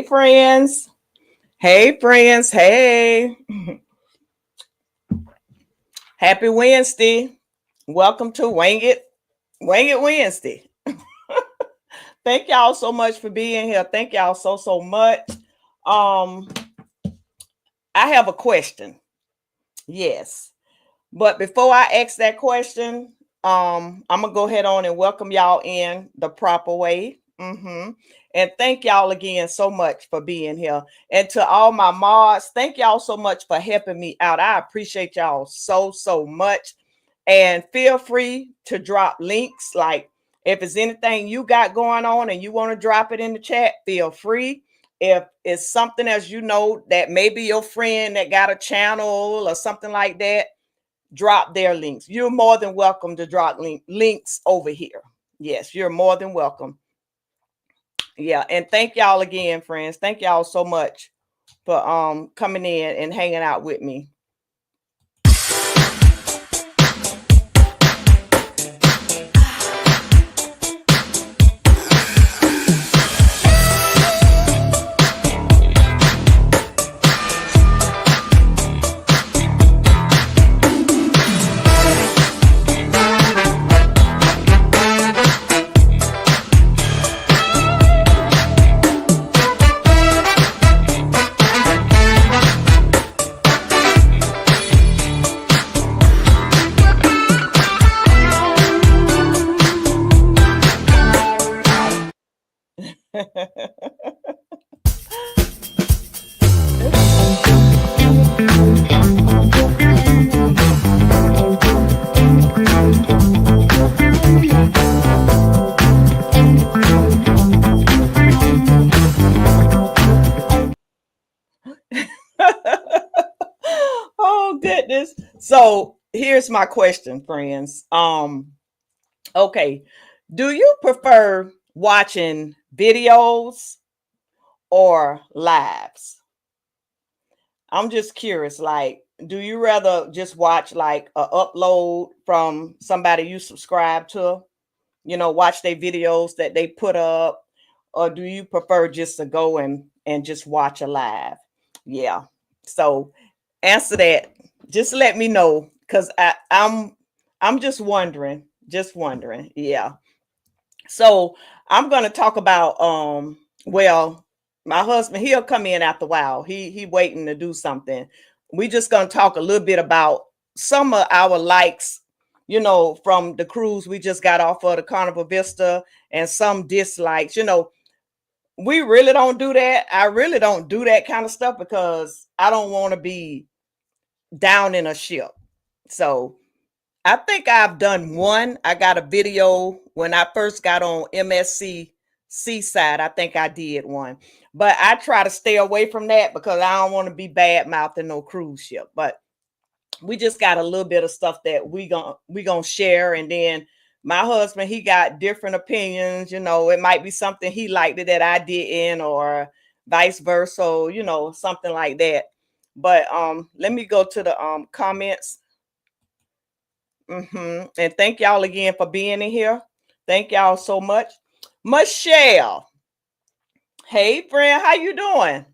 Hey, friends. Hey, friends. Hey. Happy Wednesday. Welcome to Wing It Wednesday. Thank y'all so much for being here. Thank y'all so much. Um, I have a question. Yes. But before I ask that question, I'm gonna go ahead on and welcome y'all in the proper way. And thank y'all again so much for being here. And to all my mods, thank y'all so much for helping me out. I appreciate y'all so much. And feel free to drop links. Like if it's anything you got going on and you want to drop it in the chat, feel free. If it's something as you know that maybe your friend that got a channel or something like that, drop their links. You're more than welcome to drop links over here. Yes, you're more than welcome. Yeah, and thank y'all again, friends. Thank y'all so much for coming in and hanging out with me. Oh goodness. So here's my question, friends. Okay. Do you prefer watching videos or lives? I'm just curious, like, do you rather just watch like a upload from somebody you subscribe to, watch their videos that they put up, or do you prefer just to go and just watch a live? Yeah. So answer that. Just let me know because I'm just wondering. Just wondering. Yeah. So I'm gonna talk about well, my husband, he'll come in after a while. He waiting to do something. We just gonna talk a little bit about some of our likes, from the cruise we just got off of the Carnival Vista, and some dislikes. We really don't do that. I really don't do that kind of stuff because I don't want to be down in a ship. So I think I've done one. I got a video when I first got on MSC Seaside. I think I did one, but I try to stay away from that because I don't want to be bad mouthing no cruise ship. But we just got a little bit of stuff that we gonna share, and then my husband, he got different opinions. It might be something he liked that I didn't, or vice versa. Something like that. But let me go to the comments. And thank y'all again for being in here. Thank y'all so much. Michelle, hey friend, how you doing?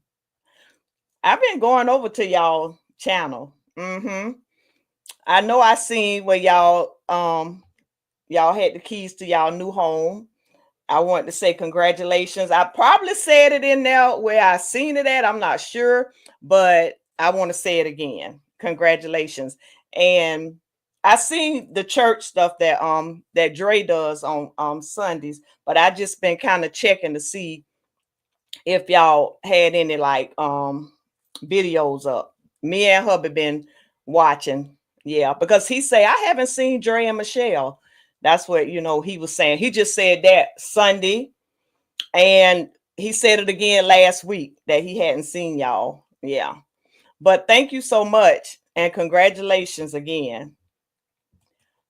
I've been going over to y'all channel. I know I seen where y'all had the keys to y'all new home. I want to say congratulations. I probably said it in there where I seen it at. I'm not sure, but I want to say it again. Congratulations. And I seen the church stuff that Dre does on Sundays, but I just been kind of checking to see if y'all had any like videos up. Me and hubby been watching. Yeah, because he say I haven't seen Dre and Michelle. That's what he was saying. He just said that Sunday, and he said it again last week that he hadn't seen y'all. Yeah. But thank you so much and congratulations again.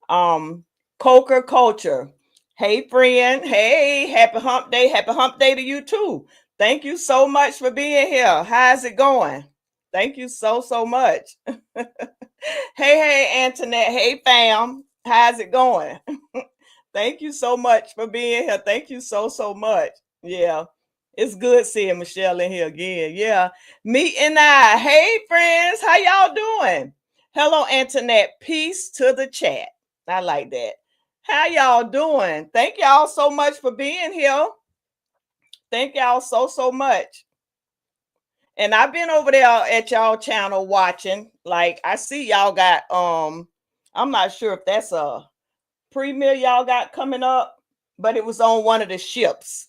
Coker Culture. Hey friend. Hey, happy hump day. Happy hump day to you too. Thank you so much for being here. How's it going? Thank you so much. Hey, Antoinette. Hey, fam. How's it going? Thank you so much for being here. Thank you so much. Yeah. It's good seeing Michelle in here again. Yeah. Me and I. Hey, friends. How y'all doing? Hello, Antoinette. Peace to the chat. I like that. How y'all doing? Thank y'all so much for being here. Thank y'all so much. And I've been over there at y'all channel watching. Like, I see y'all got I'm not sure if that's a premiere y'all got coming up, but it was on one of the ships.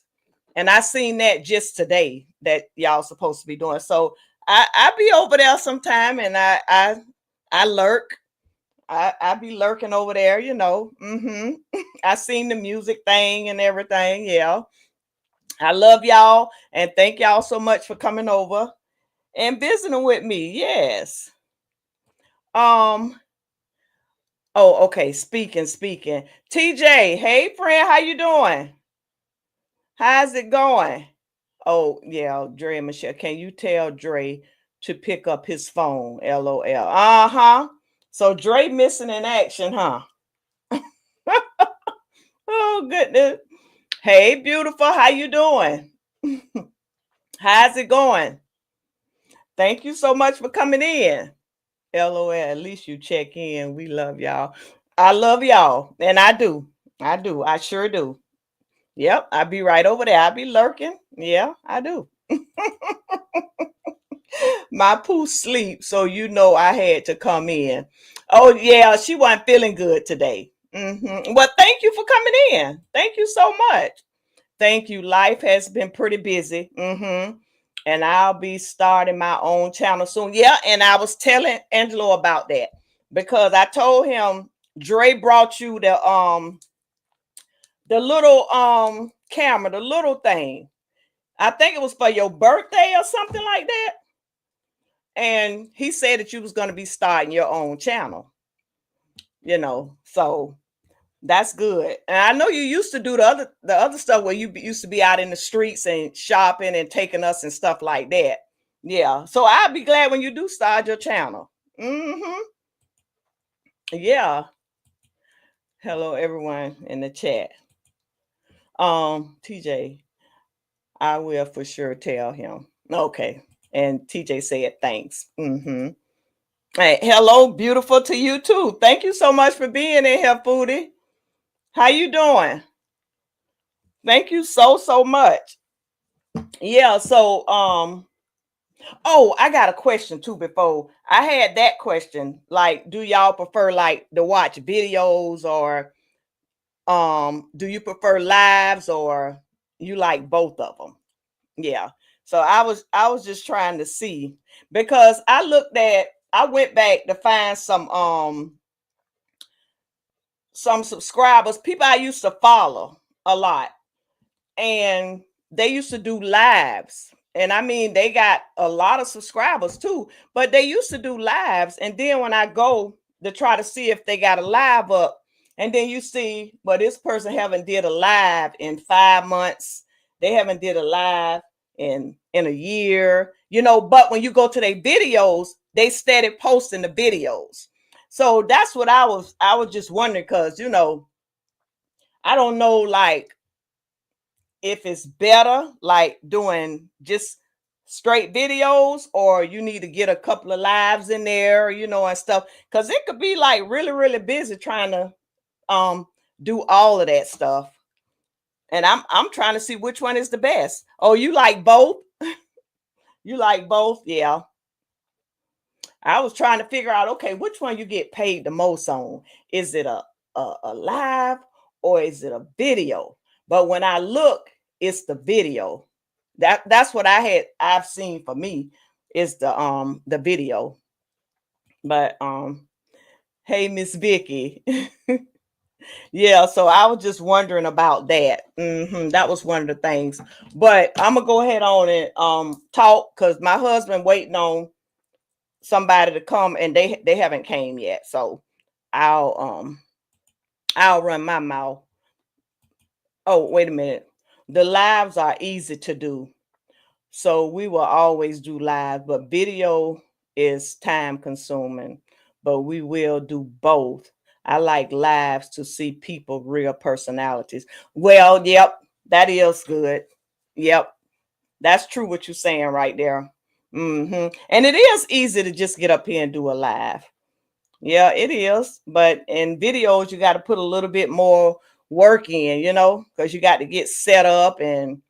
And I seen that just today that y'all supposed to be doing. So I be over there sometime, and I lurk. I be lurking over there, you know. I seen the music thing and everything. Yeah. I love y'all and thank y'all so much for coming over and visiting with me. Yes. Um, oh, okay. Speaking. TJ, hey friend, how you doing? How's it going? Oh, yeah, Dre and Michelle. Can you tell Dre to pick up his phone? LOL. Uh-huh. So Dre missing in action, huh? Oh, goodness. Hey, beautiful. How you doing? How's it going? Thank you so much for coming in. LOL. At least you check in. We love y'all. I love y'all. And I do. I sure do. Yep. I be right over there. I be lurking. Yeah, I do. My poo sleep, so you know I had to come in. Oh yeah, she wasn't feeling good today. Well, thank you for coming in. Thank you so much. Thank you. Life has been pretty busy. And I'll be starting my own channel soon. Yeah, and I was telling Angelo about that because I told him Dre brought you the little camera, the little thing. I think it was for your birthday or something like that. And he said that you was going to be starting your own channel, you know. So that's good. And I know you used to do the other stuff where you used to be out in the streets and shopping and taking us and stuff like that. Yeah. So I'll be glad when you do start your channel. Yeah. Hello everyone in the chat. TJ, I will for sure tell him. Okay. And TJ said thanks. Hey, hello, beautiful to you too. Thank you so much for being in here, Foodie. How you doing? Thank you so much. Yeah, so oh, I got a question too before. I had that question. Like, do y'all prefer like to watch videos or do you prefer lives or you like both of them? Yeah. So I was just trying to see because I went back to find some subscribers, people I used to follow a lot, and they used to do lives. And I mean, they got a lot of subscribers too, but they used to do lives. And then when I go to try to see if they got a live up, and then you see, well, this person haven't did a live in 5 months. They haven't did a live in a year, you know. But when you go to their videos, they started posting the videos. So that's what I was just wondering, because you know, I don't know, like, if it's better like doing just straight videos or you need to get a couple of lives in there, you know, and stuff, because it could be like really busy trying to do all of that stuff. And I'm trying to see which one is the best. Oh, you like both? You like both? Yeah. I was trying to figure out, okay, which one you get paid the most on. Is it a live or is it a video? But when I look, it's the video. That's what I've seen for me is the video. But hey, Miss Vicky. Yeah, so I was just wondering about that. That was one of the things. But I'm gonna go ahead on and talk because my husband waiting on somebody to come and they haven't came yet. So I'll run my mouth. Oh, wait a minute. The lives are easy to do. So we will always do live, but video is time consuming, but we will do both. I like lives to see people real personalities. Well, yep, that is good. Yep. That's true what you're saying right there. And it is easy to just get up here and do a live. Yeah, it is. But in videos, you got to put a little bit more work in, because you got to get set up and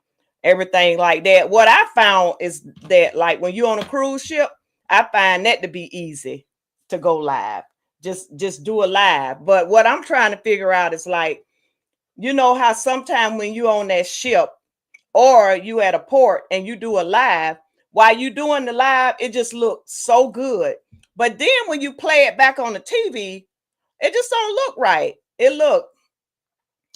everything like that. What I found is that, like, when you're on a cruise ship, I find that to be easy to go live. Just do a live. But what I'm trying to figure out is, like, how sometimes when you on that ship or you at a port and you do a live, while you doing the live, it just looks so good. But then when you play it back on the TV, it just don't look right. It look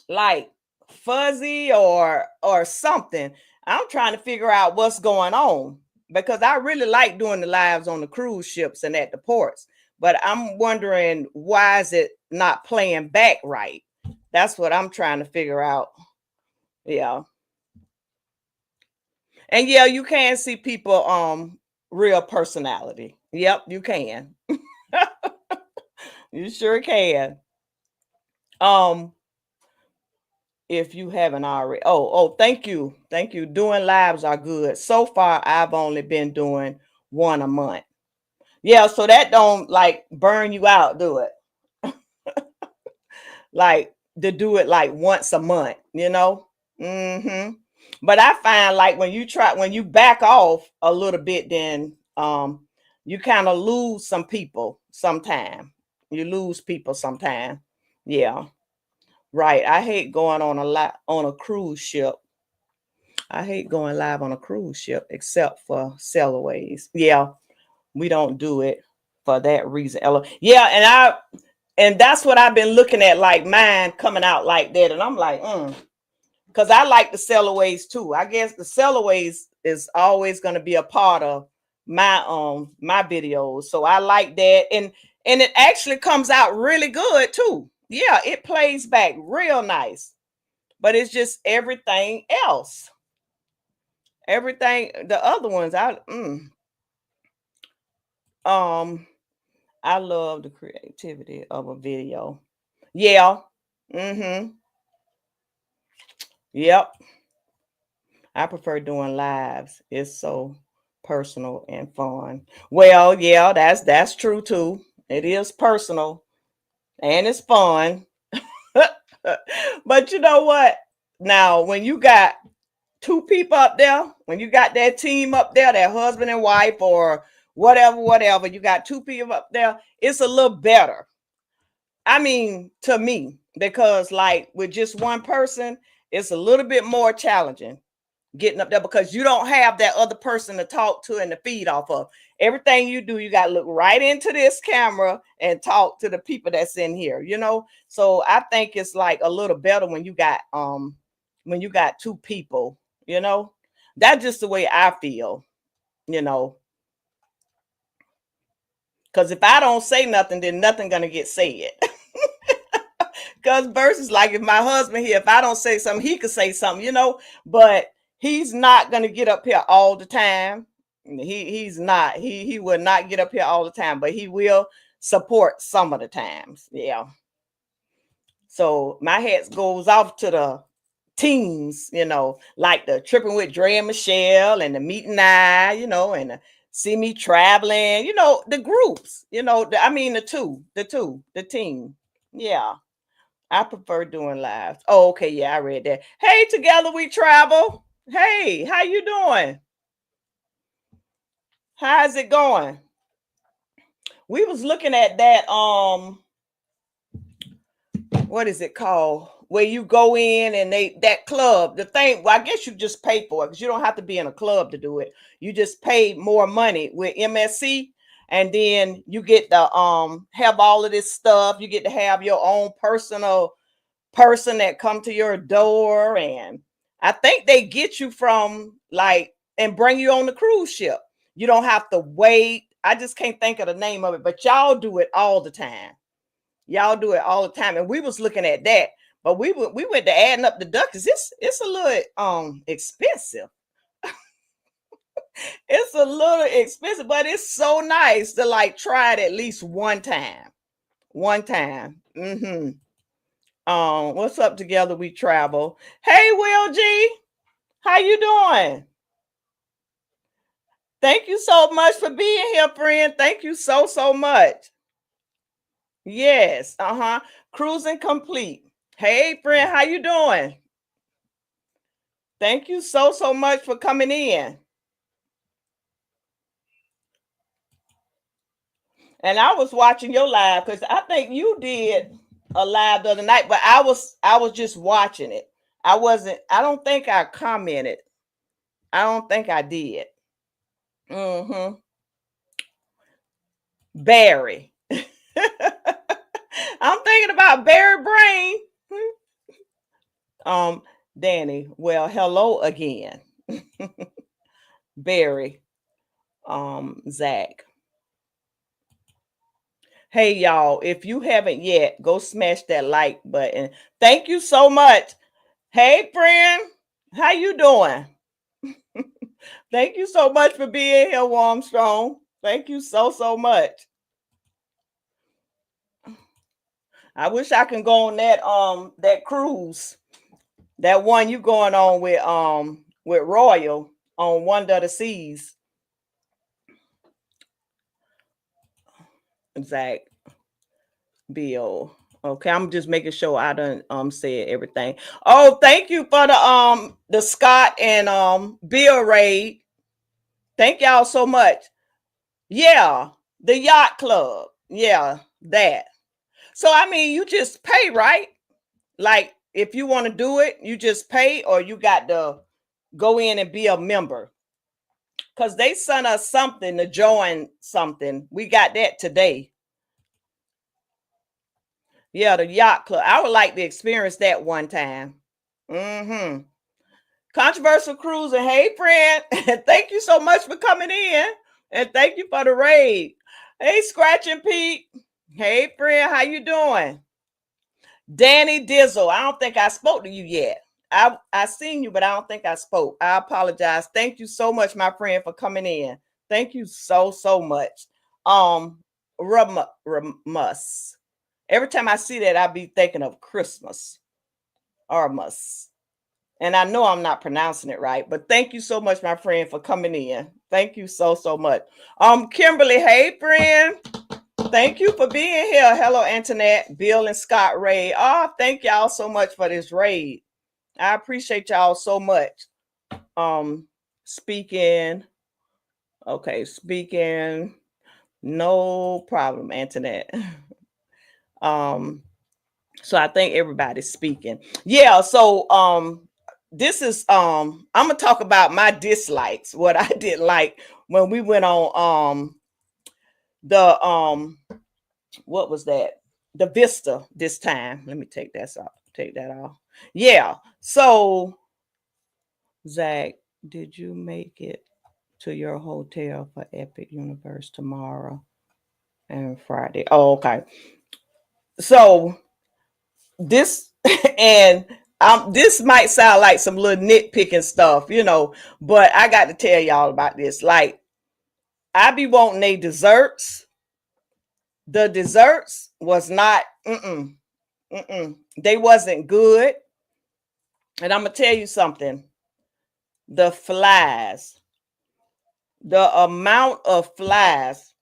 like fuzzy or something. I'm trying to figure out what's going on, because I really like doing the lives on the cruise ships and at the ports. But I'm wondering, why is it not playing back right? That's what I'm trying to figure out. Yeah. And yeah, you can see people real personality. Yep, you can. You sure can. If you haven't already. Oh, thank you. Thank you. Doing lives are good. So far, I've only been doing one a month. Yeah, so that don't like burn you out, do it. Like, to do it like once a month. But I find, like, when you back off a little bit, then you kind of lose some people sometime. You lose people sometime. Yeah. Right. I hate going on a cruise ship. I hate going live on a cruise ship except for sailorways. Yeah, we don't do it for that reason. Yeah, and that's what I've been looking at, like mine coming out like that, and I'm like, because I like the sailorways too. I guess the sailorways is always going to be a part of my videos, so I like that, and it actually comes out really good too. Yeah, it plays back real nice, but it's just everything else. Everything the other ones, um I love the creativity of a video. Yeah. Mm-hmm. Yep. I prefer doing lives. It's so personal and fun. Well, yeah, that's true too. It is personal and it's fun. But you know what? Now, when you got two people up there, when you got that team up there, that husband and wife or whatever, you got two people up there, it's a little better. I mean, to me, because like with just one person, it's a little bit more challenging getting up there, because you don't have that other person to talk to and to feed off of. Everything you do, you got to look right into this camera and talk to the people that's in here. So I think it's like a little better when you got two people, you know. That's just the way I feel, you know. Because if I don't say nothing, then nothing gonna get said. Because versus, like, if my husband here, if I don't say something, he could say something. But he's not gonna get up here all the time. He's not. He will not get up here all the time, but he will support some of the times. Yeah. So my hat goes off to the teams, like the Tripping with Dre and Michelle and the Meeting and the See Me Traveling, the groups, the team. Yeah. I prefer doing live. Oh, okay. Yeah, I read that. Hey, Together We Travel. Hey, how you doing? How's it going? We was looking at that, what is it called? Where you go in and that club, the thing, well, I guess you just pay for it, because you don't have to be in a club to do it. You just pay more money with MSC, and then you get to have all of this stuff. You get to have your own personal person that come to your door, and I think they get you from, like, and bring you on the cruise ship. You don't have to wait. I just can't think of the name of it, but y'all do it all the time. Y'all do it all the time, and we was looking at that, but we went to adding up the ducats. It's a little expensive. It's a little expensive, but it's so nice to like try it at least one time. One time. What's up, Together We Travel? Hey, Will G, how you doing? Thank you so much for being here, friend. Thank you so much. Yes. Cruising complete. Hey, friend, how you doing? Thank you so much for coming in. And I was watching your live because I think you did a live the other night, but I was just watching it. I don't think I commented. I don't think I did. Mm-hmm. Barry. I'm thinking about Barry Brain. Danny. Well, hello again. Barry. Zach. Hey y'all, if you haven't yet, go smash that like button. Thank you so much. Hey friend, how you doing? Thank you so much for being here, Warmstrong. Thank you so much. I wish I can go on that cruise. That one you going on with Royal on Wonder of the Seas. Zach Bill. Okay, I'm just making sure I done said everything. Oh, thank you for the Scott and Bill raid. Thank y'all so much. Yeah, the yacht club. Yeah, that. So I mean, you just pay, right? Like if you want to do it, you just pay, or you got to go in and be a member. Cause they sent us something to join something. We got that today. Yeah, the yacht club. I would like to experience that one time. Mm-hmm. Controversial cruising. Hey, friend. Thank you so much for coming in. And thank you for the raid. Hey, Scratching Pete. Hey, friend. How you doing? Danny Dizzle. I don't think I spoke to you yet. I seen you, but I don't think I spoke. I apologize. Thank you so much, my friend, for coming in. Thank you so much. Ramus. Every time I see that, I be thinking of Christmas. Armus. And I know I'm not pronouncing it right, but thank you so much, my friend, for coming in. Thank you so much. Kimberly, hey, friend. Thank you for being here. Hello, Antoinette, Bill, and Scott Ray. Oh, thank y'all so much for this raid. I appreciate y'all so much. Speaking. Okay, speaking. No problem, Antoinette. So I think everybody's speaking. Yeah, so this is I'm gonna talk about my dislikes, what I didn't like when we went on the what was that? The Vista this time. Let me take that off. Take that off. Yeah. So Zach, did you make it to your hotel for Epic Universe tomorrow and Friday? Oh, okay. So this and this might sound like some little nitpicking stuff, but I got to tell y'all about this. Like, I be wanting they desserts. The desserts was not, they wasn't good. And I'm gonna tell you something. The flies, the amount of flies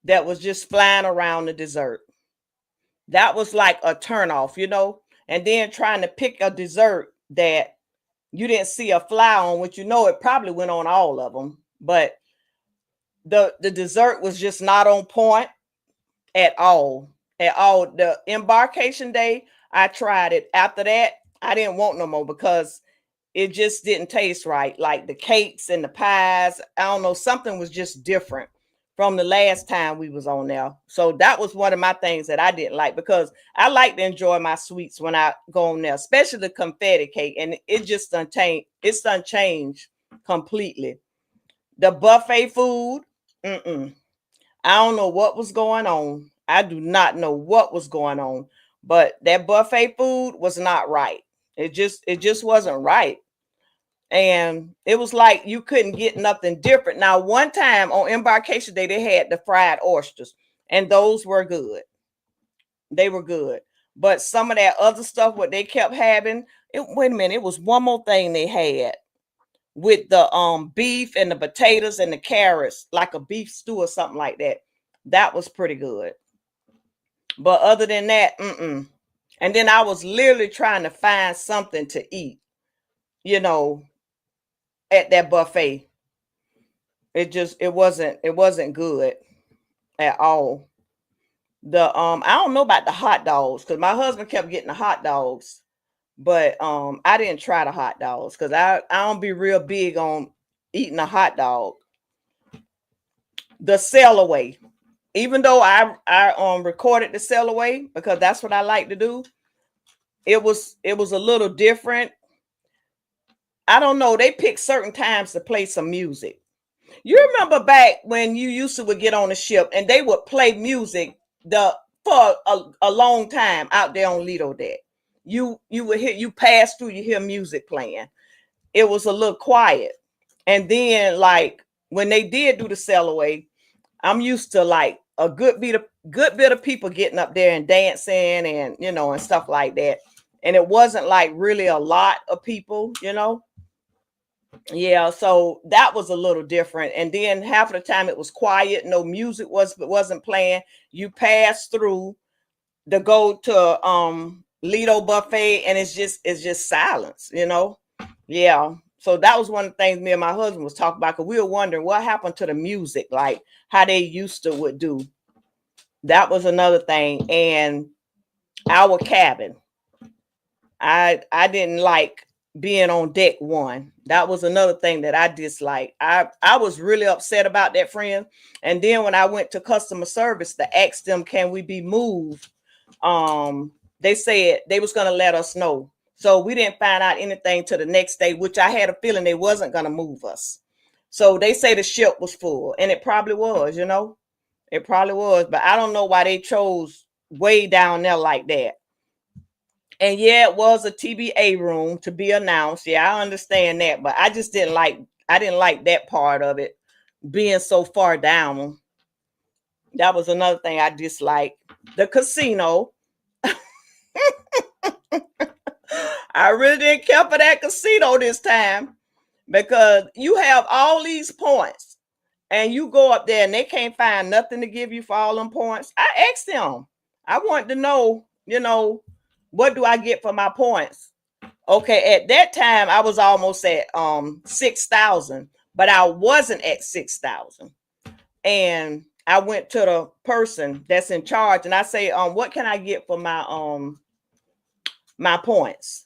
that was just flying around the dessert, that was like a turnoff. And then trying to pick a dessert that you didn't see a fly on, which it probably went on all of them, but the dessert was just not on point at all. At all. The embarkation day, I tried it. After that, I didn't want no more because it just didn't taste right. Like the cakes and the pies, I don't know, something was just different from the last time we was on there. So that was one of my things that I didn't like, because I like to enjoy my sweets when I go on there, especially the confetti cake. And it just done changed completely. The buffet food, I don't know what was going on. I do not know what was going on, but that buffet food was not right. It just wasn't right. And it was like you couldn't get nothing different. Now, one time on embarkation day, they had the fried oysters, and those were good. They were good. But some of that other stuff, what they kept having, wait a minute, it was one more thing they had. with the beef and the potatoes and the carrots, like a beef stew or something like that. That was pretty good. But other than that, And then I was literally trying to find something to eat, you know, at that buffet. It wasn't good at all. I don't know about the hot dogs because my husband kept getting the hot dogs, but I didn't try the hot dogs because I don't be real big on eating a hot dog. The sail away, even though I recorded the sail away because that's what I like to do. It was a little different. I don't know. They pick certain times to play some music. You remember back when you used to would get on the ship and they would play music for a long time out there on Lido Deck. You would hear, you pass through, you hear music playing. It was a little quiet. And then like when they did do the sail away, I'm used to like a good bit of people getting up there and dancing and and stuff like that. And it wasn't like really a lot of people. Yeah, so that was a little different. And then half of the time it was quiet, no music wasn't playing. You pass through to go to Lido buffet and it's just silence. Yeah. So that was one of the things me and my husband was talking about because we were wondering what happened to the music, like how they used to would do. That was another thing. And our cabin. I didn't like being on deck one. That was another thing that I disliked. I was really upset about that, friend. And then when I went to customer service to ask them, can we be moved? They said they was gonna let us know. So we didn't find out anything till the next day, which I had a feeling they wasn't gonna move us. So they say the ship was full, and it probably was. It probably was, but I don't know why they chose way down there like that. And yeah, it was a TBA room to be announced. Yeah, I understand that, but I didn't like that part of it being so far down. That was another thing I disliked. The casino. I really didn't care for that casino this time because you have all these points and you go up there and they can't find nothing to give you for all them points. I asked them. I wanted to know, what do I get for my points? Okay, at that time I was almost at 6,000, but I wasn't at 6,000. And I went to the person that's in charge and I say, what can I get for my points?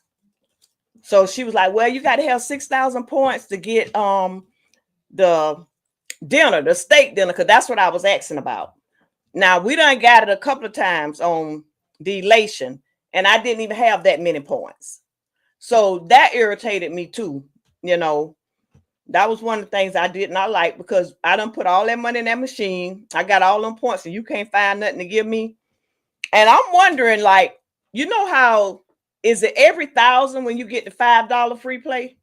So she was like, well, you got to have 6,000 points to get the dinner, the steak dinner, because that's what I was asking about. Now we done got it a couple of times on the elation, and I didn't even have that many points. So that irritated me too. That was one of the things I did not like because I done put all that money in that machine. I got all them points and you can't find nothing to give me. And I'm wondering, like, how is it every 1,000 when you get the $5 free play?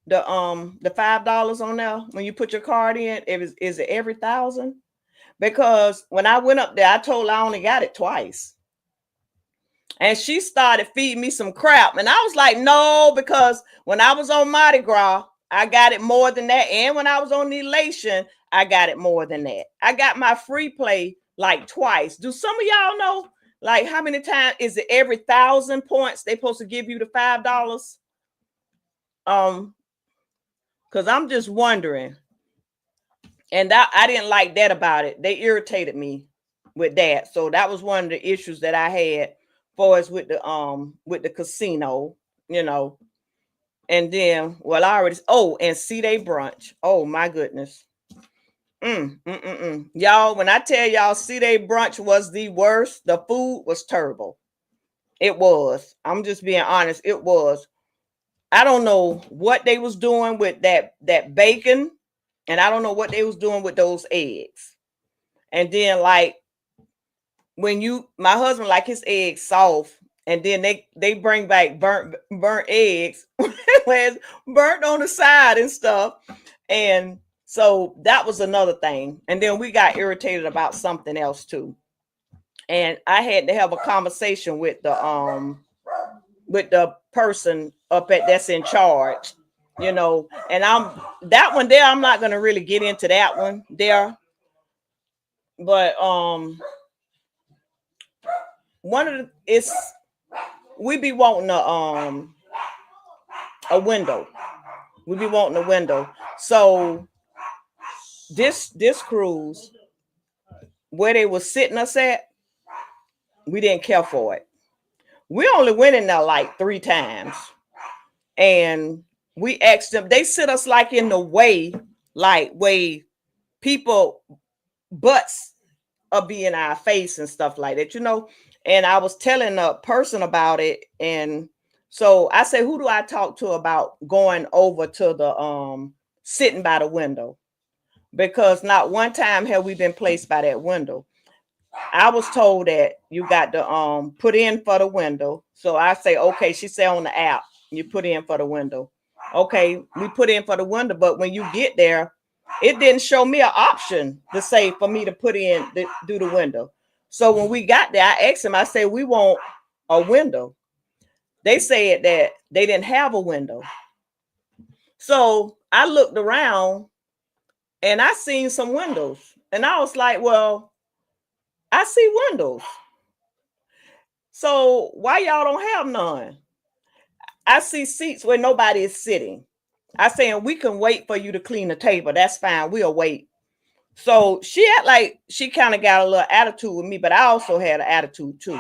The $5 on there when you put your card in, is it every 1,000? Because when I went up there, I told her I only got it twice. And she started feeding me some crap. And I was like, no, because when I was on Mardi Gras, I got it more than that. And when I was on the elation, I got it more than that. I got my free play like twice. Do some of y'all know, like, how many times is it every 1,000 points they supposed to give you the $5? Because I'm just wondering. And I didn't like that about it. They irritated me with that. So that was one of the issues that I had for us with the casino, And then, well, I already, and C-Day brunch. Oh my goodness. Y'all, when I tell y'all C-Day brunch was the worst, the food was terrible. It was. I'm just being honest. It was. I don't know what they was doing with that bacon, and I don't know what they was doing with those eggs. And then, like, my husband like his eggs soft, and then they bring back burnt eggs where it's burnt on the side and stuff. And so that was another thing. And then we got irritated about something else too. And I had to have a conversation with the person up at that's in charge. you know. And that one there, I'm not gonna really get into that one there. But one of the it's we be wanting a window. We be wanting a window. So this cruise, where they was sitting us at, we didn't care for it. We only went in there like 3 times. And we asked them, they sit us like in the way, like way people butts are be in our face and stuff like that, you know. And I was telling a person about it. And so I said, who do I talk to about going over to the sitting by the window? Because not one time have we been placed by that window. I was told that you got to put in for the window. So I say, okay, she said on the app, you put in for the window. Okay, we put in for the window, but when you get there, it didn't show me an option to say for me to put in do the window. So when we got there, I asked them, I said, we want a window. They said that they didn't have a window. So I looked around and I seen some windows. And I was like, well, I see windows. So why y'all don't have none? I see seats where nobody is sitting. I saying we can wait for you to clean the table. That's fine. We'll wait. So she had like she kind of got a little attitude with me, but I also had an attitude too.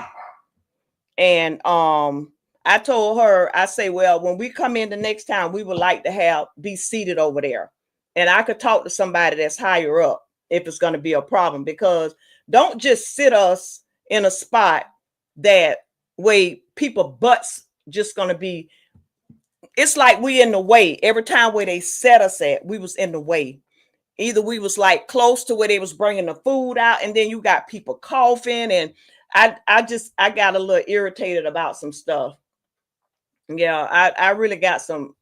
And I told her, I say, well, when we come in the next time, we would like to be seated over there. And I could talk to somebody that's higher up if it's going to be a problem, because don't just sit us in a spot that way people butts just going to be. It's like we in the way. Every time where they set us at, we was in the way. Either we was like close to where they was bringing the food out, and then you got people coughing, and I got a little irritated about some stuff. Yeah, I really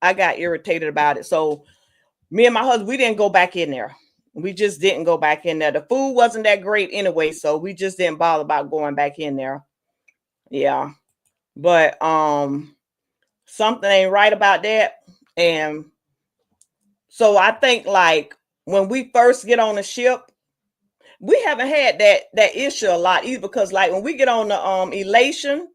I got irritated about it. So me and my husband, we didn't go back in there. We just didn't go back in there. The food wasn't that great anyway, so we just didn't bother about going back in there. Yeah. But something ain't right about that. And so I think like when we first get on the ship, we haven't had that issue a lot either, because like when we get on the elation,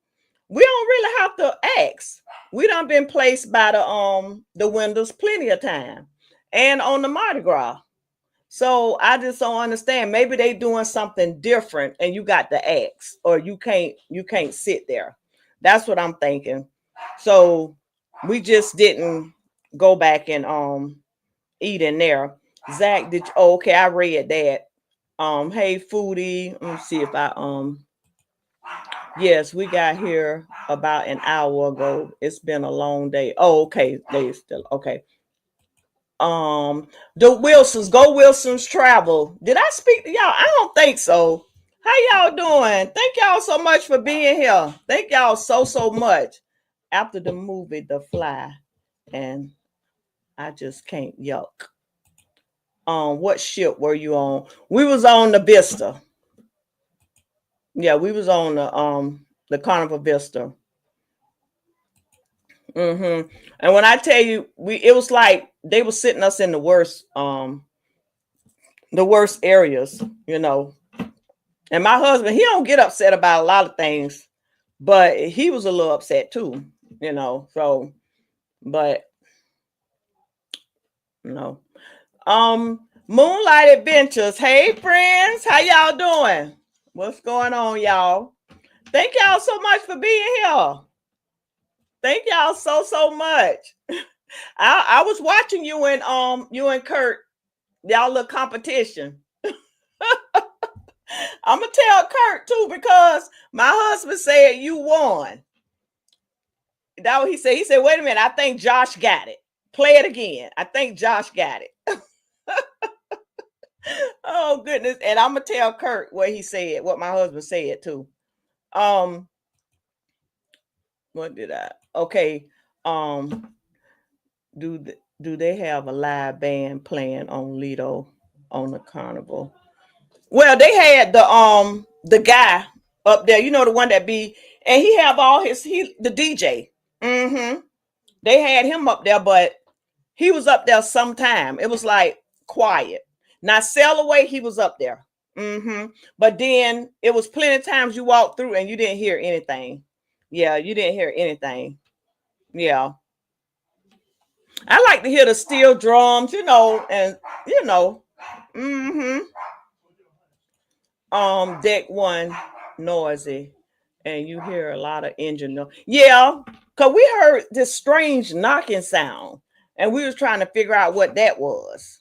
we don't really have to ask. We done been placed by the windows plenty of time, and on the Mardi Gras. So I just don't understand. Maybe they doing something different and you got to ask, or you can't sit there. That's what I'm thinking. So we just didn't go back and eat in there. Zach, okay, I read that. Hey foodie, let me see if I yes, we got here about an hour ago. It's been a long day. Oh, okay. They still okay. The Wilsons, go Wilsons Travel. Did I speak to y'all? I don't think so. How y'all doing? Thank y'all so much for being here. Thank y'all so much. After the movie The Fly, and I just can't yuck. What ship were you on? We was on the Vista. Yeah, we was on the Carnival Vista. And when I tell you, it was like they were sitting us in the worst areas, you know. And my husband, he don't get upset about a lot of things, but he was a little upset too, you know. So, but no. Moonlight Adventures. Hey friends, how y'all doing? What's going on, y'all? Thank y'all so much for being here. Thank y'all so much. I was watching you and Kurt, y'all little competition. I'm gonna tell Kurt too, because my husband said you won. That what he said. He said, wait a minute, I think Josh got it. Play it again. I think Josh got it. Oh goodness. And I'm gonna tell Kurt what he said, what my husband said too. What did I okay? Do they have a live band playing on Lido on the Carnival? Well, they had the guy up there, you know, the one that be, and he have all the DJ. They had him up there, but He was up there sometime. It was like quiet. Not sail away, he was up there. But then it was plenty of times you walked through and you didn't hear anything. Yeah, you didn't hear anything. Yeah. I like to hear the steel drums, and you know. Mm-hmm. Deck one noisy, and you hear a lot of engine noise. Yeah, because we heard this strange knocking sound, and we was trying to figure out what that was.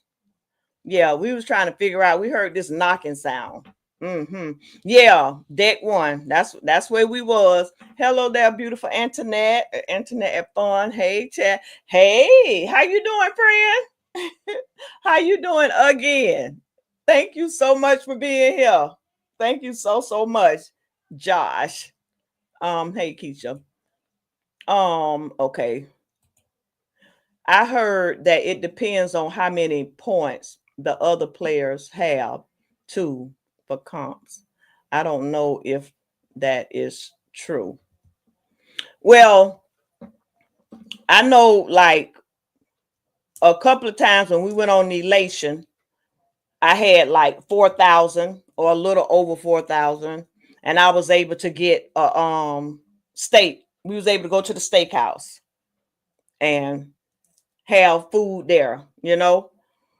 Yeah, we was trying to figure out. We heard this knocking sound. Yeah, deck one. That's where we was. Hello there, beautiful Antoinette. Antoinette at fun. Hey, chat. Hey, how you doing, friend? How you doing again? Thank you so much for being here. Thank you so much, Josh. Hey Keisha. Okay. I heard that it depends on how many points the other players have too for comps. I don't know if that is true. Well, I know like a couple of times when we went on elation, I had like 4,000 or a little over 4,000, and I was able to get a steak. We was able to go to the steakhouse and have food there,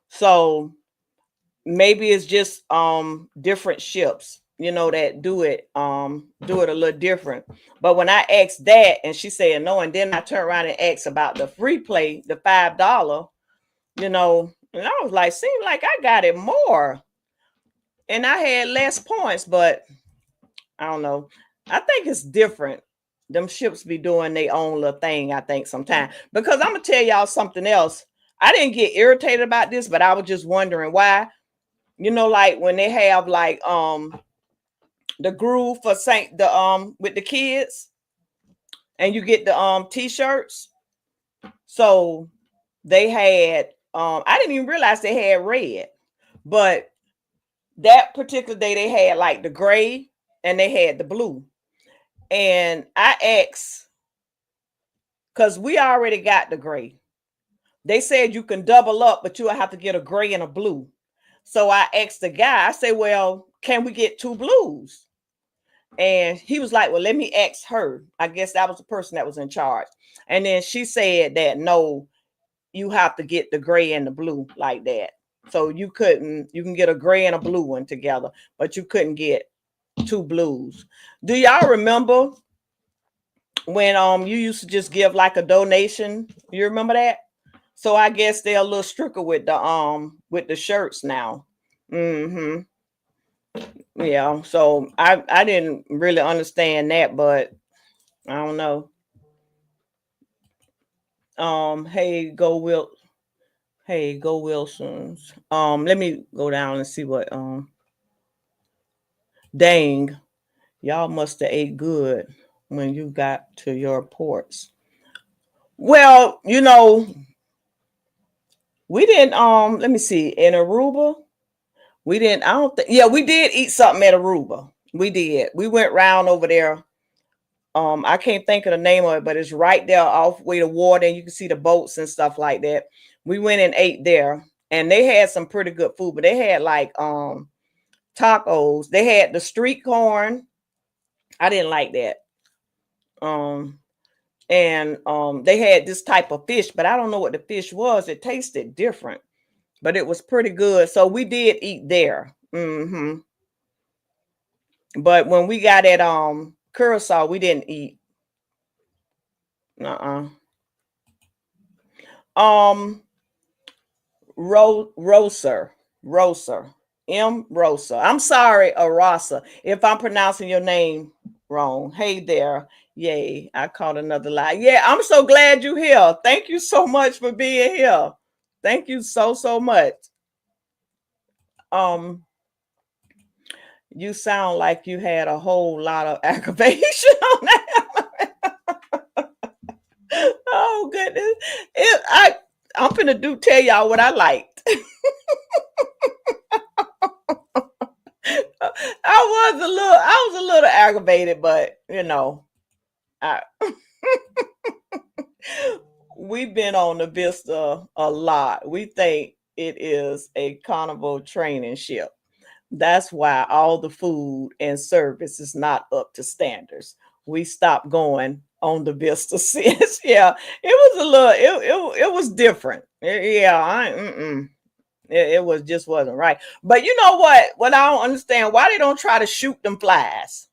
So maybe it's just different ships, that do it a little different. But when I asked that and she said no, and then I turned around and asked about the free play, the $5, and I was like, seemed like I got it more. And I had less points, but I don't know. I think it's different. Them ships be doing their own little thing, I think, sometimes. Because I'm gonna tell y'all something else. I didn't get irritated about this, but I was just wondering why. Like when they have like the groove for Saint the with the kids, and you get the t-shirts. So they had I didn't even realize they had red, but that particular day they had like the gray and they had the blue. And I asked, because we already got the gray. They said you can double up, but you'll have to get a gray and a blue. So I asked the guy, I said, well, can we get two blues? And he was like, well, let me ask her. I guess that was the person that was in charge. And then she said that no, you have to get the gray and the blue like that. So you can get a gray and a blue one together, but you couldn't get two blues. Do y'all remember when you used to just give like a donation? You remember that? So I guess they're a little stricter with the shirts now. Yeah. So I didn't really understand that, but I don't know. Hey, go Wilsons. Let me go down and see what dang, y'all must have ate good when you got to your ports. Well, we didn't let me see, in Aruba. We didn't, I don't think, yeah, we did eat something at Aruba. We did. We went round over there. I can't think of the name of it, but it's right there off way the water, and you can see the boats and stuff like that. We went and ate there, and they had some pretty good food, but they had like tacos. They had the street corn. I didn't like that. And they had this type of fish, but I don't know what the fish was. It tasted different, but it was pretty good. So we did eat there. But when we got at Curacao, we didn't eat. Roser. Rosa. I'm sorry, Arasa, if I'm pronouncing your name wrong. Hey there. Yay, I caught another lie. Yeah, I'm so glad you're here. Thank you so much for being here. Thank you so much. You sound like you had a whole lot of aggravation on that. Oh goodness. I'm finna tell y'all what I liked. I was a little aggravated, but we've been on the Vista a lot. We think it is a Carnival training ship. That's why all the food and service is not up to standards. We stopped going on the Vista since. Yeah, it was a little. It was different. Yeah, it was just wasn't right. But you know what? What I don't understand, why they don't try to shoot them flies.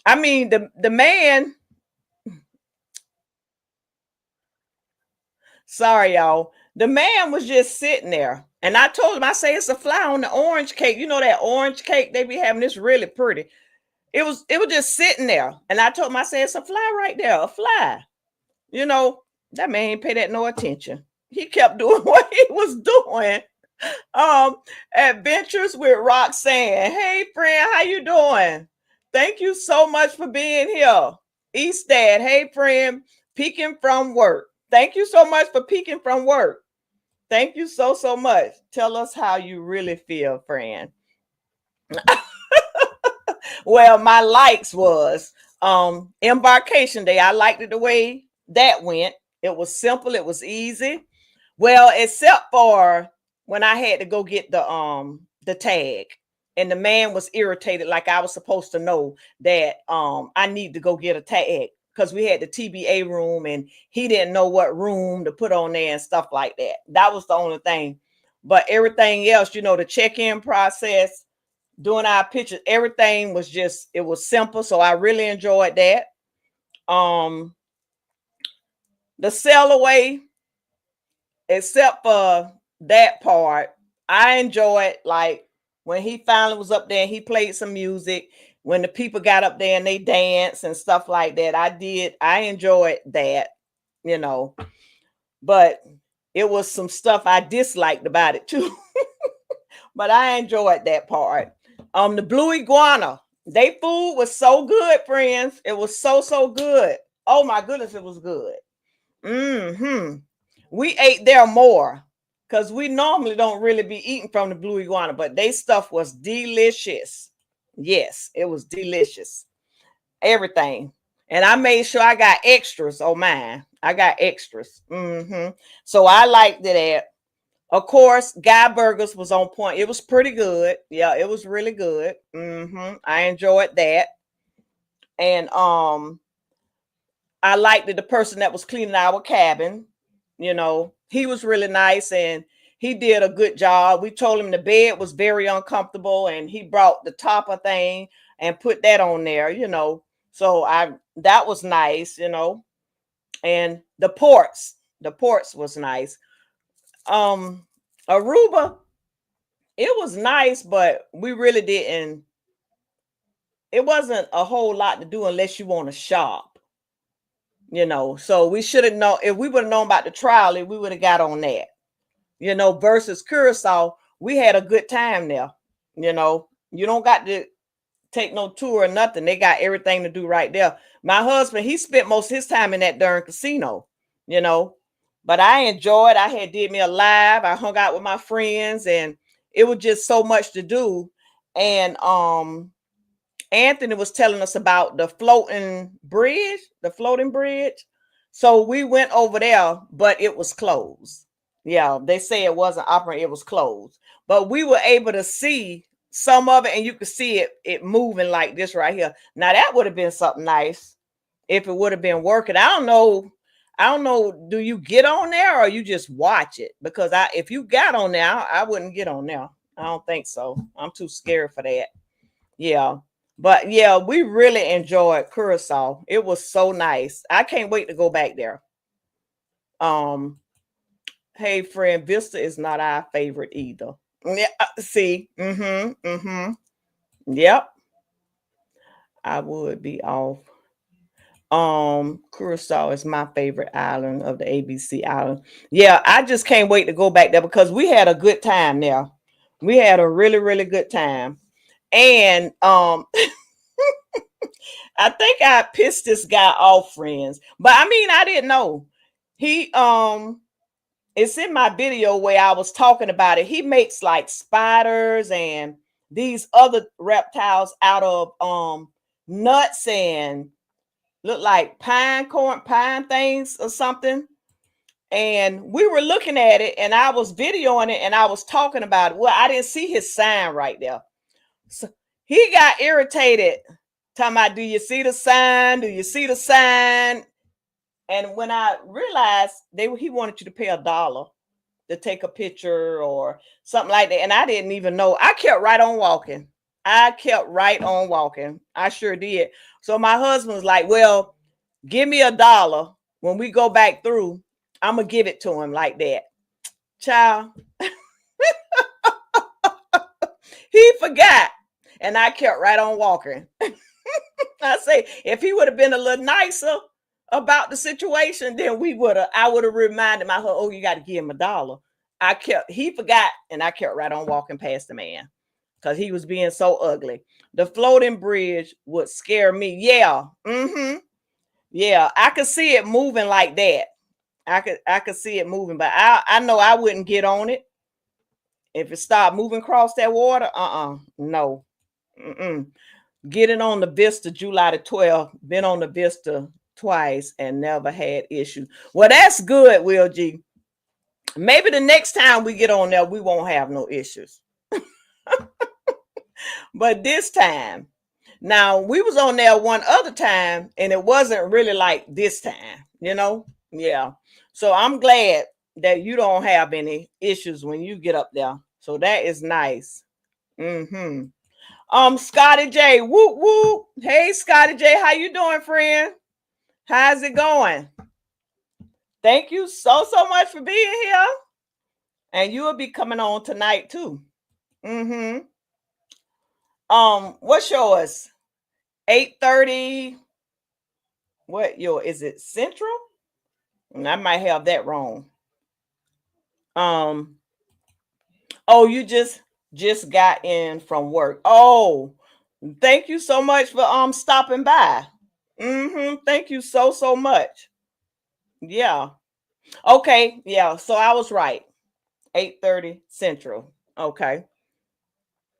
I mean, the man. Sorry, y'all. The man was just sitting there, and I told him, I say it's a fly on the orange cake. You know that orange cake they be having, this really pretty. It was just sitting there, and I told him, I said it's a fly right there, a fly. You know, that man ain't pay that no attention. He kept doing what he was doing. Um, Adventures with Roxanne. Hey, friend, how you doing? Thank you so much for being here. East Dad. Hey, friend, peeking from work. Thank you so much for peeking from work. Thank you so much. Tell us how you really feel, friend. Well, my likes was Embarkation Day. I liked it the way that went. It was simple, it was easy. Well, except for when I had to go get the tag, and the man was irritated, like I was supposed to know that I need to go get a tag because we had the TBA room and he didn't know what room to put on there and stuff like that. That was the only thing. But everything else, you know, the check-in process, doing our pictures, everything was just, it was simple. So I really enjoyed that. Um the sail away, except for that part, I enjoyed, like when he finally was up there and he played some music, when the people got up there and they danced and stuff like that. I enjoyed that, you know, but it was some stuff I disliked about it too. But I enjoyed that part. The blue iguana, they food was so good, friends. It was so good. Oh my goodness, it was good. Hmm. We ate there more because we normally don't really be eating from the blue iguana, but they stuff was delicious. Yes, it was delicious. Everything. And I made sure I got extras on mine. I got extras. So I liked it. Of course, Guy Burgers was on point. It was pretty good. Yeah, it was really good. I enjoyed that. And I liked the person that was cleaning our cabin. You know, he was really nice and he did a good job. We told him the bed was very uncomfortable and he brought the topper thing and put that on there, you know. So that was nice, you know. And the ports was nice. Aruba, it was nice, but we really didn't, it wasn't a whole lot to do unless you want to shop, you know. So we should have known, if we would have known about the trolley, we would have got on that, you know, versus Curacao. We had a good time there, you know. You don't got to take no tour or nothing. They got everything to do right there. My husband, he spent most of his time in that darn casino, you know. But I enjoyed. I had did me a live. I hung out with my friends, and it was just so much to do. And Anthony was telling us about the floating bridge. So we went over there, but it was closed. Yeah, they say it wasn't operating, it was closed. But we were able to see some of it, and you could see it moving like this right here. Now that would have been something nice if it would have been working. I don't know. Do you get on there or you just watch it? Because if you got on there, I wouldn't get on there. I don't think so. I'm too scared for that. Yeah. But yeah, we really enjoyed Curacao. It was so nice. I can't wait to go back there. Um, hey friend, Vista is not our favorite either. Yeah, see. Yep. I would be off. Curacao is my favorite island of the ABC island. Yeah, I just can't wait to go back there because we had a good time there. We had a really good time. And I think I pissed this guy off, friends. But I mean, I didn't know. He it's in my video where I was talking about it. He makes like spiders and these other reptiles out of nuts and look like pine things or something. And we were looking at it, and I was videoing it, and I was talking about it. Well, I didn't see his sign right there. So he got irritated, talking about, do you see the sign? Do you see the sign? And when I realized he wanted you to pay $1 to take a picture or something like that. And I didn't even know. I kept right on walking. I sure did. So my husband was like, well, give me $1. When we go back through, I'm going to give it to him like that. Child. He forgot. And I kept right on walking. I say, if he would have been a little nicer about the situation, then I would have reminded my husband, oh, you got to give him $1. He forgot, and I kept right on walking past the man because he was being so ugly. The floating bridge would scare me. Yeah. Mm-hmm. Yeah. I could see it moving like that. I could see it moving, but I know I wouldn't get on it. If it stopped moving across that water, no. Mm-mm. Getting on the Vista July the 12th, been on the Vista twice and never had issues. Well, that's good, Will G. Maybe the next time we get on there, we won't have no issues. But this time, now we was on there one other time, and it wasn't really like this time, Yeah. So I'm glad that you don't have any issues when you get up there. So that is nice. Mm-hmm. Scotty J, whoop whoop. Hey, Scotty J, how you doing, friend? How's it going? Thank you so much for being here. And you will be coming on tonight too. Mm-hmm. What's yours? 8:30. What is it Central? I might have that wrong. Oh, you just got in from work. Oh, thank you so much for stopping by. Mm-hmm. Thank you so much. Yeah. Okay. Yeah. So I was right. 8:30 Central. Okay.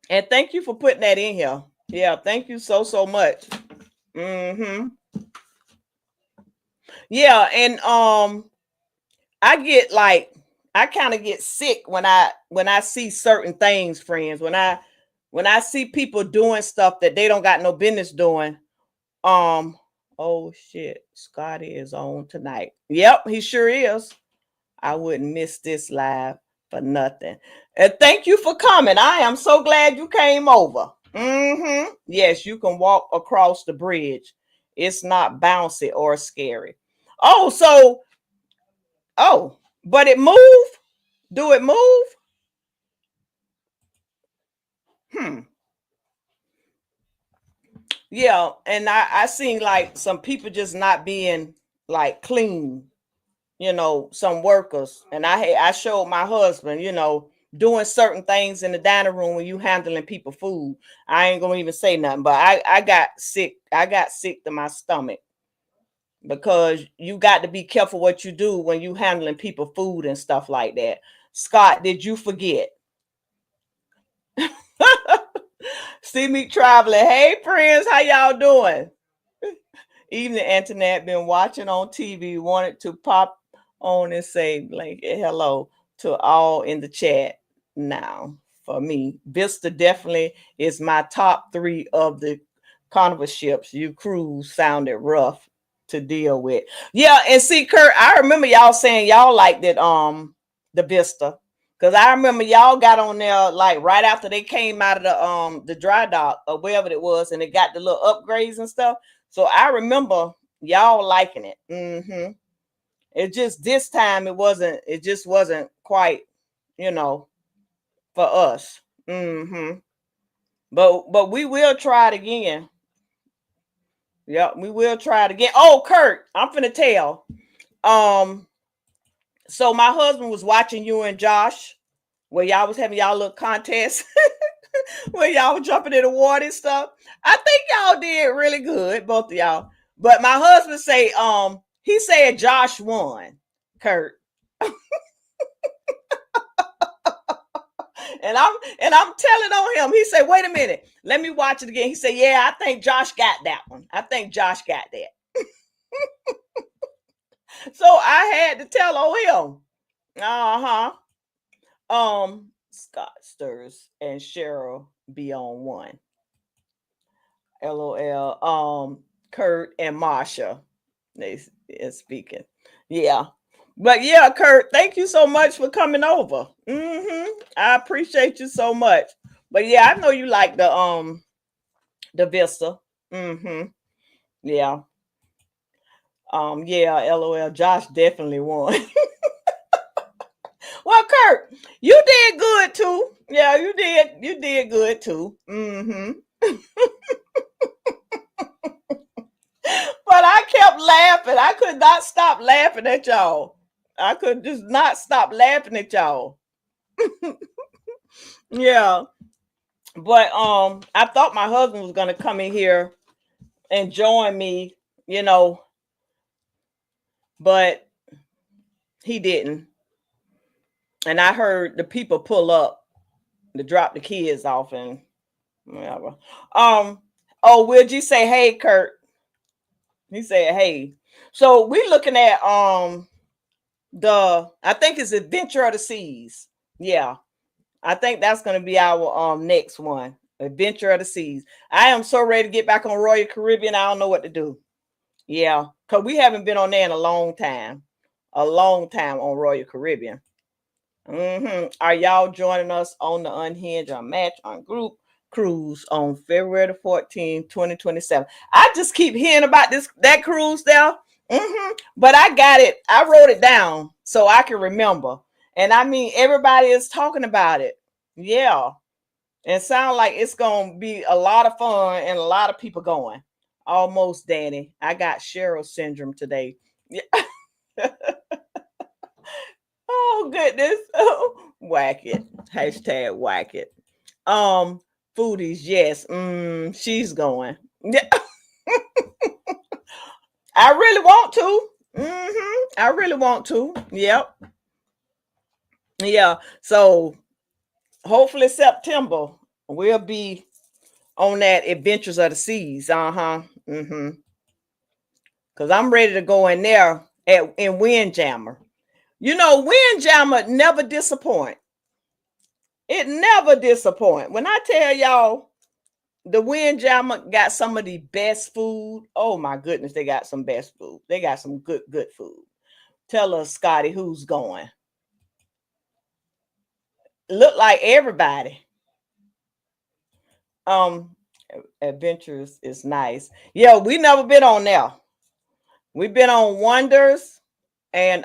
And thank you for putting that in here. Yeah. Thank you so much. Mm-hmm. Yeah. And I kind of get sick when I see certain things, friends. When I see people doing stuff that they don't got no business doing. Oh shit, Scotty is on tonight. Yep, he sure is. I wouldn't miss this live for nothing. And thank you for coming. I am so glad you came over. Mm-hmm. Yes, you can walk across the bridge. It's not bouncy or scary. Oh, but it moved? Do it move? Yeah, and I seen like some people just not being like clean, some workers. And I showed my husband, doing certain things in the dining room when you handling people food. I ain't gonna even say nothing, but I got sick. I got sick to my stomach because you got to be careful what you do when you handling people food and stuff like that. Scott, did you forget? See me traveling. Hey friends, how y'all doing? Evening Antoinette, been watching on TV, wanted to pop on and say like hello to all in the chat. Now for me, Vista definitely is my top 3 of the Carnival ships. You crews sounded rough to deal with. Yeah, and see, Kurt, I remember y'all saying y'all liked it, the Vista. Cause I remember y'all got on there like right after they came out of the dry dock or wherever it was, and it got the little upgrades and stuff. So I remember y'all liking it. Mm-hmm. It just this time it just wasn't quite, for us. Mm-hmm. But we will try it again. Yeah, we will try it again. Oh, Kurt, I'm finna tell. So my husband was watching you and Josh where y'all was having y'all little contest where y'all were jumping in the water and stuff. I think y'all did really good, both of y'all. But my husband say, he said Josh won, Kurt. and I'm telling on him. He said, wait a minute, let me watch it again. He said, yeah, I think Josh got that one. I think Josh got that. So I had to tell on him. Scott Stirs and Cheryl be on one. LOL. Kurt and Marsha. They is speaking. Yeah. But yeah, Kurt, thank you so much for coming over. I appreciate you so much. But yeah, I know you like the Vista. Yeah. Yeah, LOL. Josh definitely won. Well, Kurt, you did good too. Yeah, you did. You did good too. But I kept laughing. I could not stop laughing at y'all. I could just not stop laughing at y'all. Yeah. But I thought my husband was gonna come in here and join me, you know, but he didn't. And I heard the people pull up to drop the kids off and whatever. Oh, will you say hey, Kurt? He said hey. So we looking at I think it's Adventure of the Seas. Yeah. I think that's gonna be our next one. Adventure of the Seas. I am so ready to get back on Royal Caribbean. I don't know what to do. Yeah, because we haven't been on there in a long time. A long time on Royal Caribbean. Are y'all joining us on the Unhinged or Match on Group Cruise on February the 14th, 2027? I just keep hearing about that cruise there. But I got it. I wrote it down so I can remember. And I mean, everybody is talking about it. Yeah. And it sounds like it's going to be a lot of fun and a lot of people going. Almost, Danny. I got Cheryl syndrome today. Yeah. Oh, goodness. Oh, whack it. Hashtag whack it. Foodies, yes. She's going. Yeah. I really want to. I really want to. Yep. Yeah. So hopefully September we'll be on that Adventures of the Seas. Because I'm ready to go in there in Windjammer. You know, Windjammer never disappoint. It never disappoint. When I tell y'all the Windjammer got some of the best food. Oh my goodness, they got some best food. They got some good food. Tell us, Scotty, who's going? Look like everybody. Um, Adventures is nice. Yeah, we never been on there. We've been on Wonders and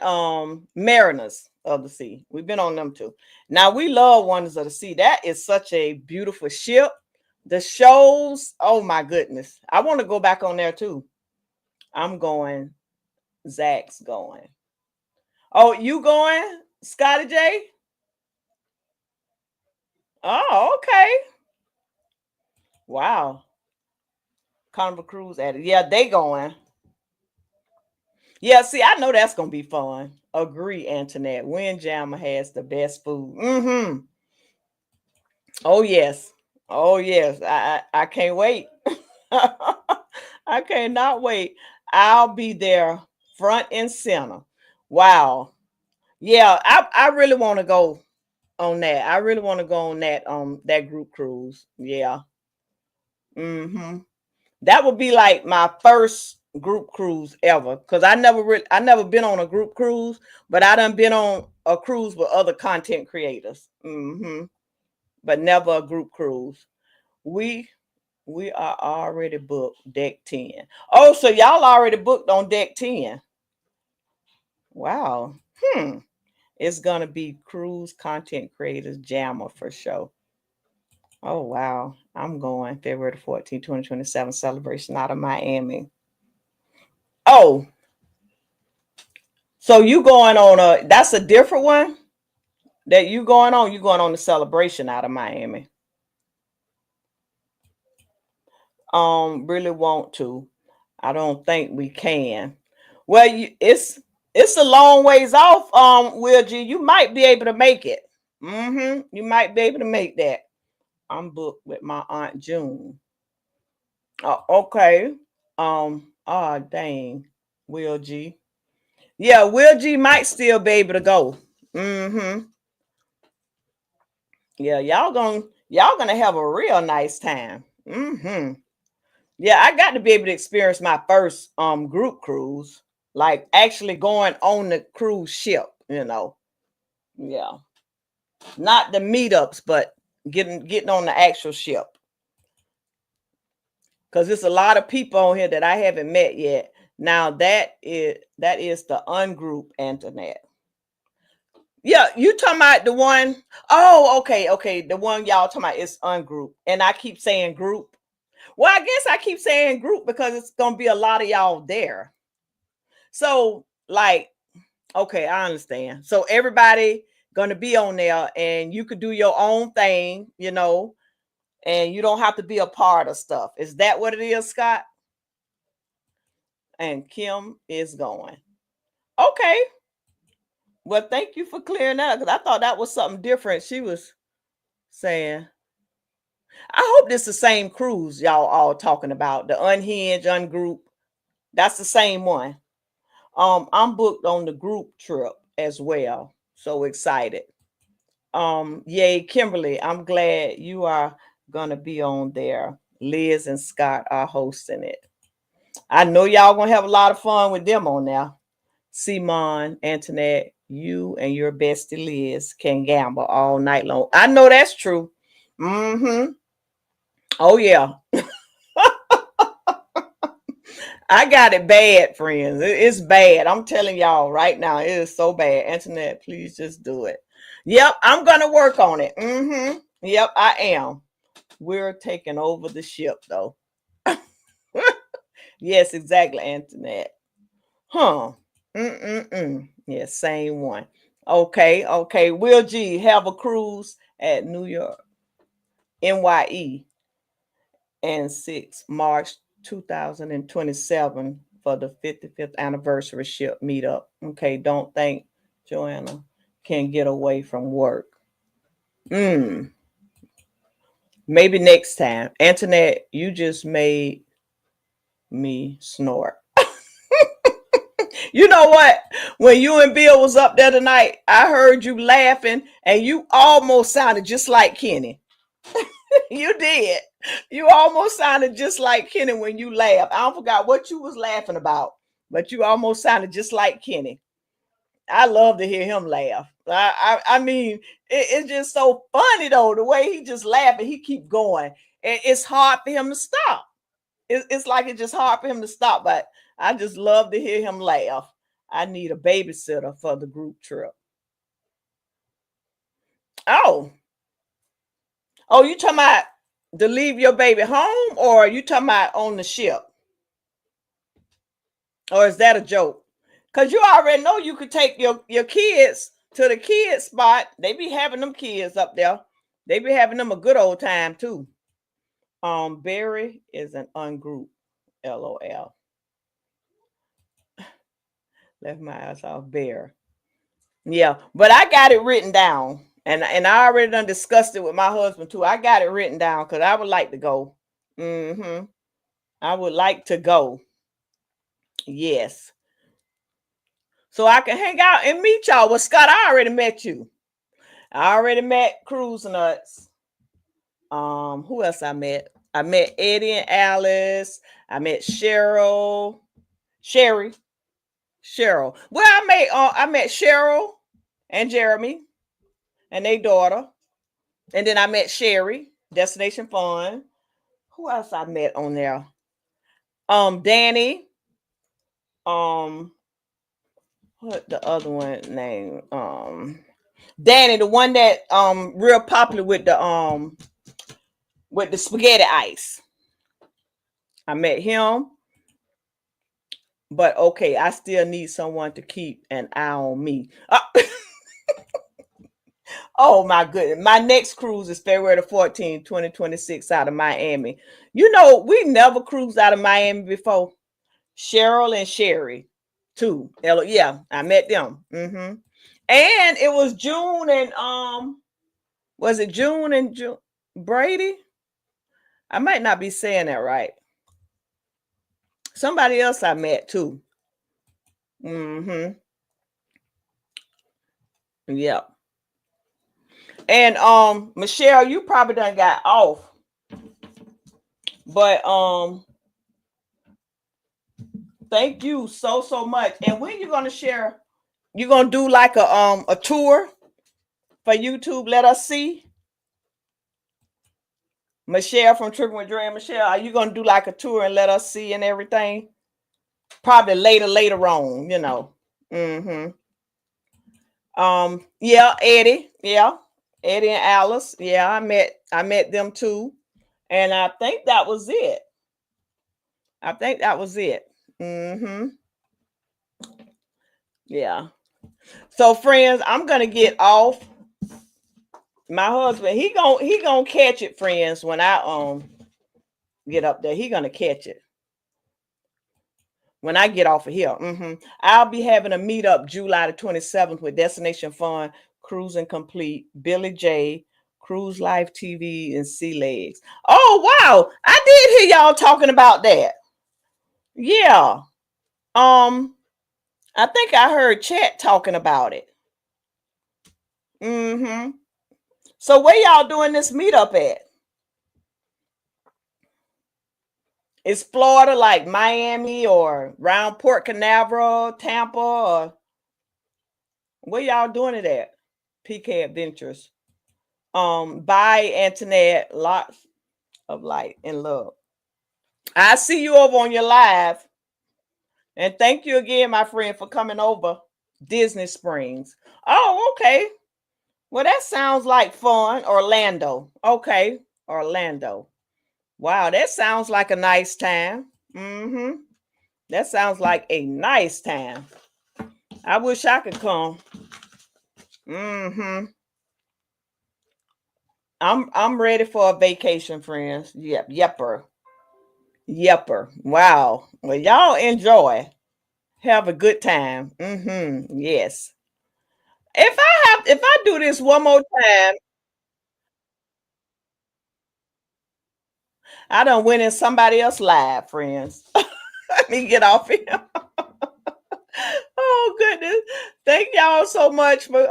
Mariners of the Sea. We've been on them too. Now we love Wonders of the Sea. That is such a beautiful ship. The shows, oh my goodness. I want to go back on there too. I'm going. Zach's going. Oh, you going, Scotty J? Oh, okay. Wow. Carnival Cruise added. Yeah, they going. Yeah, see, I know that's gonna be fun. Agree, Antoinette. Windjammer has the best food. Oh yes. Oh yes. I can't wait. I cannot wait. I'll be there front and center. Wow. Yeah, I really want to go on that. I really want to go on that group cruise. Yeah. That would be like my first group cruise ever. Cause I never been on a group cruise, but I done been on a cruise with other content creators. But never a group cruise. We we are already booked deck 10. Oh, so y'all already booked on deck 10. Wow. It's gonna be cruise content creators jammer for sure. Oh wow. I'm going February 14, 2027 celebration out of Miami. Oh, so you going on that's a different one that you going on? You going on the celebration out of Miami. Really want to. I don't think we can. Well, it's a long ways off, Will G. You might be able to make it. You might be able to make that. I'm booked with my Aunt June. Okay. Dang, Will G. Yeah, Will G might still be able to go. Mm-hmm. Yeah, y'all gonna have a real nice time. Mm-hmm. Yeah, I got to be able to experience my first group cruise, like actually going on the cruise ship. Yeah. Not the meetups, but getting on the actual ship. Because there's a lot of people on here that I haven't met yet. Now that is the ungroup internet. Yeah, you talking about the one? Oh, okay. The one y'all talking about is ungroup, and I keep saying group. Well, I guess I keep saying group because it's gonna be a lot of y'all there. So, like, okay, I understand. So everybody gonna be on there, and you could do your own thing, and you don't have to be a part of stuff. Is that what it is, Scott? And Kim is going. Okay. Well, thank you for clearing that because I thought that was something different. She was saying. I hope this is the same cruise y'all all talking about. The unhinged, ungroup. That's the same one. I'm booked on the group trip as well. So excited. Yay, Kimberly. I'm glad you are gonna be on there. Liz and Scott are hosting it. I know y'all gonna have a lot of fun with them on there. Simon, Antoinette, you and your bestie Liz can gamble all night long. I know that's true. Mm-hmm. Oh yeah. I got it bad, friends. It's bad. I'm telling y'all right now, it is so bad. Antoinette, please just do it. Yep, I'm gonna work on it. Mm-hmm. Yep, I am. We're taking over the ship though. Yes, exactly, Antoinette. Huh. Mm-mm-mm. Yeah, same one. Okay. Will G have a cruise at New York, NYE, and 6 March 2027 for the 55th anniversary ship meetup. Okay, don't think Joanna can get away from work. Mm, maybe next time. Antoinette, you just made me snort. You know what? When you and Bill was up there tonight, I heard you laughing and you almost sounded just like Kenny. You did. You almost sounded just like Kenny when you laughed. I don't forgot what you was laughing about, but you almost sounded just like Kenny. I love to hear him laugh. I mean, it's just so funny though the way he just laughed and he keep going. It's hard for him to stop. It's like it's just hard for him to stop. But I just love to hear him laugh. I need a babysitter for the group trip. Oh, you talking about to leave your baby home, or you talking about on the ship? Or is that a joke? Because you already know you could take your kids to the kids spot. They be having them kids up there. They be having them a good old time too. Barry is an ungroup. LOL. Left my ass off Bear. Yeah, but I got it written down. And I already done discussed it with my husband too. I got it written down because I would like to go. Mm-hmm. I would like to go. Yes. So I can hang out and meet y'all. Well, Scott, I already met you. I already met Cruise Nuts. Who else I met? I met Eddie and Alice. I met Sherry, Cheryl. Well, I met Cheryl and Jeremy and their daughter, and then I met Sherry, Destination Fun. Who else I met on there? Danny. Um, what the other one name? Danny, the one that real popular with the spaghetti ice. I met him, but okay, I still need someone to keep an eye on me. Oh my goodness. My next cruise is February the 14th, 2026 out of Miami. We never cruised out of Miami before. Cheryl and Sherry, too. Yeah, I met them. Mm-hmm. And it was June and was it June and June Brady? I might not be saying that right. Somebody else I met too. Mm-hmm. Yep. And Michelle, you probably done got off. But thank you so much. And when you gonna share, you gonna do like a tour for YouTube? Let us see. Michelle from Tripping with Dre and Michelle, are you gonna do like a tour and let us see and everything? Probably later on, you know. Mm-hmm. Yeah, Eddie. Yeah. Eddie and Alice. Yeah, I met them too. And I think that was it. I think that was it. Mm-hmm. Yeah. So friends, I'm gonna get off. My husband, he gonna catch it, friends, when I get up there. He gonna catch it when I get off of here. I'll be having a meetup July the 27th with Destination Fun, Cruising Complete, Billy J, Cruise Life TV, and Sea Legs. Oh wow, I did hear y'all talking about that. Yeah. I think I heard Chat talking about it. So where y'all doing this meetup at? Is Florida like Miami or around Port Canaveral, Tampa, or where y'all doing it at? PK Adventures. Bye, Antoinette. Lots of light and love. I see you over on your live. And thank you again, my friend, for coming over. Disney Springs. Oh, okay. Well, that sounds like fun. Orlando. Okay. Orlando. Wow, that sounds like a nice time. That sounds like a nice time. I wish I could come. I'm ready for a vacation, friends. Yepper. Wow. Well, y'all enjoy. Have a good time. Yes. If I do this one more time, I done went in somebody else live, friends. Let me get off here. Oh goodness. Thank y'all so much for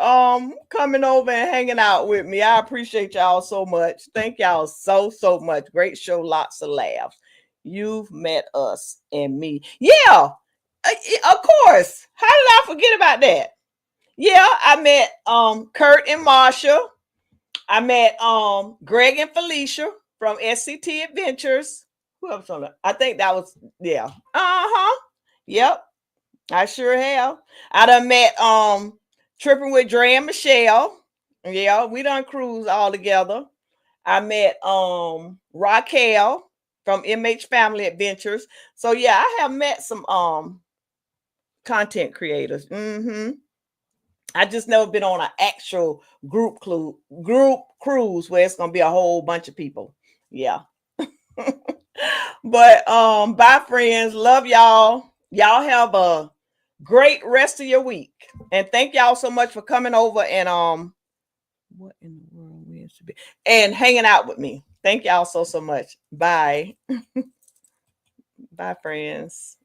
coming over and hanging out with me. I appreciate y'all so much. Thank y'all so much. Great show, lots of laughs. You've met us and me. Yeah, of course. How did I forget about that? Yeah, I met Kurt and Marsha. I met Greg and Felicia from SCT Adventures. Who else on that? I think that was yeah. Uh-huh. Yep. I sure have. I done met Tripping with Dre and Michelle. Yeah, we done cruise all together. I met Raquel from MH Family Adventures. So yeah, I have met some content creators. I just never been on an actual group cruise where it's gonna be a whole bunch of people. Yeah. But bye friends. Love y'all. Y'all have a great rest of your week. And thank y'all so much for coming over and what in the world we should be and hanging out with me. Thank y'all so much. Bye. Bye friends.